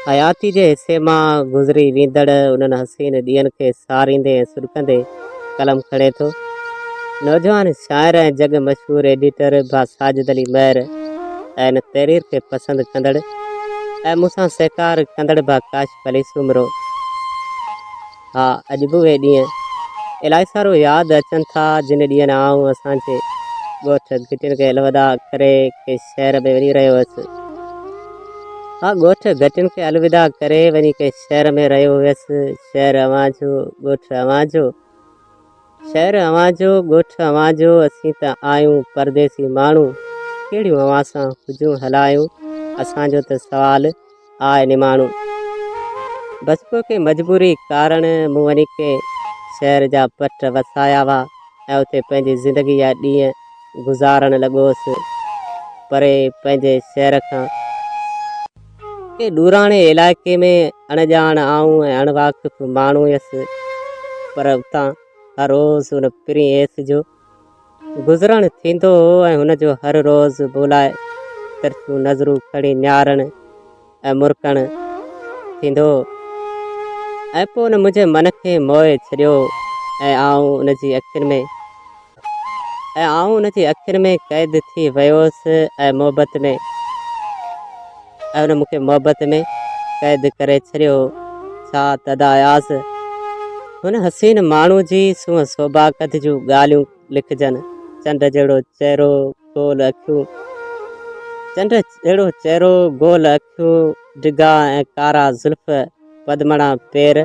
हयाती जे हिसे मां गुज़री वेंदड़ उन्हनि हसीन ॾींहंनि खे सारींदे ऐं सुरकंदे कलम खणे थो नौजवान शाइर ऐं जग मशहूर एडिटर भा साजिद अली महर ऐं इन तहरीर खे पसंदि कंदड़ ऐं मूंसां सहकार कंदड़ भा काशिफ अली सुमरो। हा, अॼु बि उहे ॾींहं इलाही सारो यादि अचनि था जिन ॾींहंनि आऊं असांजे ॻोठ घिटियुनि खे अलविदा करे के शहर में वञी रहियो हुअसि। हा, ॻोठ घिटियुनि खे अलविदा करे वञी के शहर में रहियो हुयसि। शहर अव्हां जो, ॻोठ अव्हां जो, शहर अव्हां जो, ॻोठ अव्हां जो। असीं त आहियूं परदेसी माण्हू, कहिड़ियूं अव्हां सां हुजूं हलायूं, असांजो त सुवालु आहे निमाणू। बस पोइ के मजबूरी कारण मूं वञी के शहर जा पट वसाया हुआ ऐं उते पंहिंजी ज़िंदगी जा ॾींहं गुज़ारणु लॻोसि। परे पंहिंजे शहर खां के ॾूराणे इलाइक़े में अणॼाण आऊं ऐं अणवाक़ुफ़ माण्हू हुयसि, पर उतां हर रोज़ु हुन पिरी एस जो गुज़रणु थींदो ऐं हुनजो हर रोज़ु बोलाए तिरछियूं नज़रूं खणी निहारणु ऐं मुरकणु थींदो ऐं पोइ हुन मुंहिंजे मन खे मोहे छॾियो ऐं आऊं उनजी अखियुनि में क़ैद थी वियोसि ऐं मोहबत में ऐं हुन मूंखे मोहबत में क़ैद करे छॾियो। छा तदायास हुन हसीन माण्हू जी सूंहं सोभाकत जूं ॻाल्हियूं लिखजनि। चंड जहिड़ो चहिरो, गोल अखियूं, चंड जहिड़ो चहिरो, गोल अखियूं, डिघा ऐं कारा ज़ुल्फ़, पदमड़ा पेर।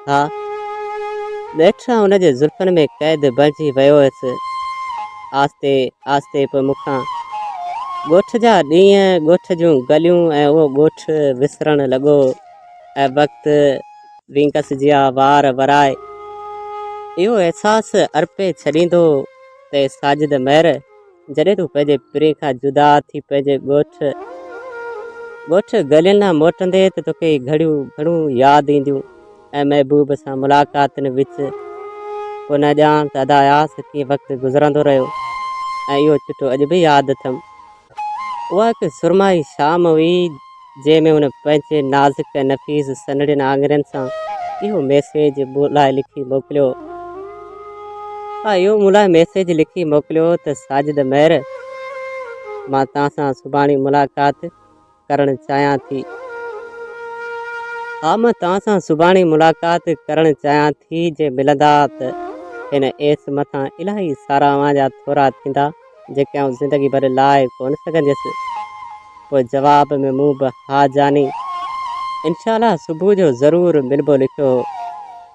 हा, ॾेठि हुनजे ज़ुल्फ़नि में क़ैद बणिजी वियो हुयसि। आस्ते आस्ते पोइ मूंखां ॻोठ जा ॾींहं, ॻोठ जूं गलियूं ऐं उहो ॻोठ विसरणु लॻो ऐं वक़्तु विंगस जिया वार वराए इहो अहसासु अर्पे छॾींदो त साजिद महर, जॾहिं तूं पंहिंजे पिरी खां जुदा थी पंहिंजे ॻोठ गलियुनि लाइ मोटंदे त तोखे घणियूं यादि ईंदियूं ऐं महबूब सां मुलाक़ातुनि विच पोइ न ॼाण त अदायास कीअं वक़्तु गुज़रंदो रहियो ऐं इहो चिठो अॼु बि यादि अथमि। उहा हिकु सुरमाई शाम हुई जंहिंमें हुन पंहिंजे नाज़ुक ऐं नफ़ीस सनड़ियुनि आङुरियुनि सां इहो मैसेज मुलाए लिखी मोकिलियो। हा, इहो मुलाए मैसेज लिखी मोकिलियो त साजिद महर, मां तव्हां सां सुभाणे मुलाक़ात करणु चाहियां थी। हा, मां तव्हां सां सुभाणे मुलाक़ात करणु चाहियां थी। जे मिलंदा त हिन एस मथां इलाही सारा अव्हां थोरा थींदा जेके आउं ज़िंदगी भर लाइ कोन सघंदसि। पोइ जवाब में मूं बि हा जानी, इनशाला सुबुह जो ज़रूरु मिलबो लिखियो।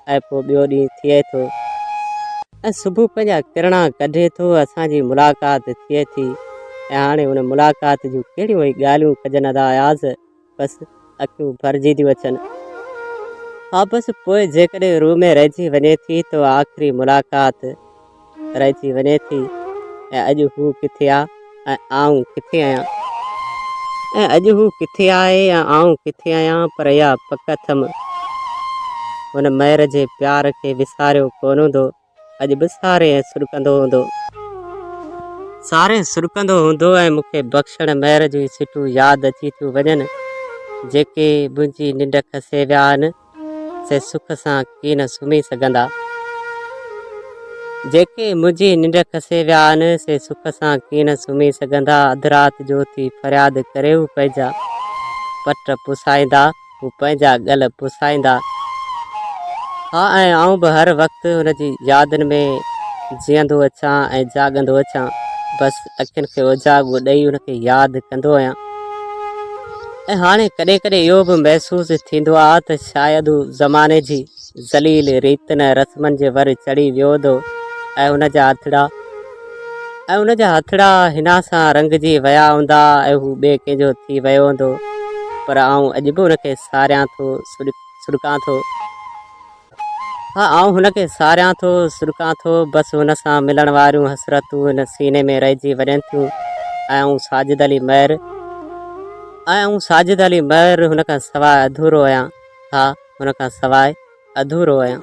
ऐं पोइ ॿियो ॾींहुं थिए थो ऐं सुबुह पंहिंजा किरणा कढे थो, असांजी मुलाक़ात थिए थी ऐं हाणे हुन मुलाक़ात जूं कहिड़ियूं ई ॻाल्हियूं कजनि अदायाज़, बसि अखियूं भरिजी थियूं अचनि। हा, बसि पोइ जेकॾहिं रूह में रहिजी वञे थी त आख़िरी मुलाक़ात रहिजी वञे थी ऐं अॼु हू किथे आहे ऐं आऊं किथे आहियां, ऐं अॼु हू किथे आहे या आऊं किथे आहियां, पर इहा पक अथमि हुन महर जे प्यार खे विसारियो कोन हूंदो। अॼु बि सारे सुरकंदो हूंदो ऐं मूंखे बख़्शण महर जूं सिटूं यादि अची थियूं वञनि जेके मुंहिंजी निंड खसे विया आहिनि से सुख सां कीअं न सुम्ही सघंदा, जेके मुंहिंजी निंड खसे विया आहिनि से सुख सां कीअं न सुम्ही सघंदा। अधु राति जो थी फ़रियाद करे हू पंहिंजा पट पुसाईंदा, हू पंहिंजा ॻल पुसाईंदा। हा, ऐं आऊं बि हर वक़्तु हुनजी यादनि में जीअंदो अचां ऐं जाॻंदो अचां, बसि अखियुनि खे उजाॻो ॾेई हुनखे यादि कंदो आहियां। ऐं हाणे कॾहिं कॾहिं इहो बि महसूसु थींदो आहे त शायदि हू ज़माने जी ज़लील रीतनि ऐं रस्मनि जे वर चढ़ी वियो हूंदो ऐं हुनजा हथड़ा हिन सां रंगजी विया हूंदा ऐं हू ॿिए कंहिंजो थी वियो हूंदो, पर आऊं अॼु बि हुनखे सारियां थो, सुॾकां थो। हा, आऊं हुनखे सारियां थो, सुॾकां थो, बसि हुन सां मिलण वारियूं हसरतूं हिन सीने में रहिजी वञनि थियूं ऐं आऊं साजिद अली महर हुन खां सवाइ अधूरो आहियां। हा, हुन खां सवाइ अधूरो आहियां।